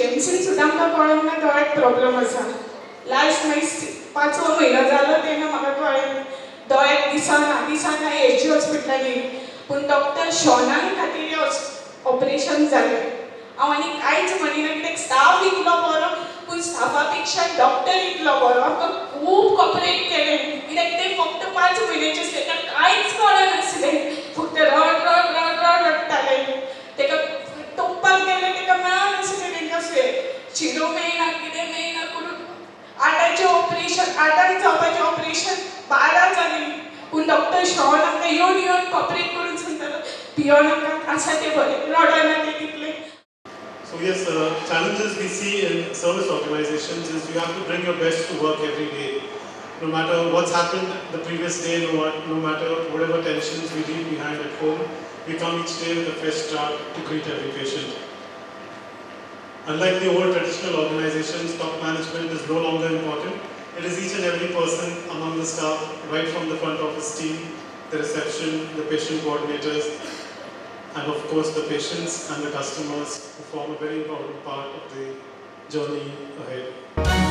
Jameson सुद्दां आमकां कळोंक ना तो एक प्रॉब्लम आसा. लास्ट मागीर 5वो म्हयनो जालो तेन्ना म्हाका कळ्ळें दोळ्याक दिसाना ASG हॉस्पिटलान येयली. पूण डॉक्टर शॉनान खातीर ऑपरेशन जालें. हांव आनी कांयच म्हणिना कित्याक स्टाफ इतलो बरो पूण स्टाफा पेक्षा डॉक्टर इतलो बरो आमकां खूब कॉपरेट केलें. कित्याक ते फक्त 5 म्हयन्याचे आसले ताका कांयच कळनासलें. फक्त रडटाले. ताका तोपपाक गेलें ताका मेळनासलें. तांकां शिरो मेळना कितें मेळना करून 8 जावपाचें ऑपरेशन 12 जालीं. पूण डॉक्टर शॉन आमकां येवन कॉपरेट करून सांगतालो भियोन नाका आसा तें बरें रडना तें तितलें. So yes, challenges we see in service organizations is you have to bring your best to work every day. No matter what's happened the previous day, no matter whatever tensions we leave behind at home, we come each day with a fresh start to greet every patient. Unlike the old traditional organizations, top management is no longer important. It is each and every person among the staff, right from the front office team, the reception, the patient coordinators, and of course the patients and the customers who form a very important part of the journey ahead.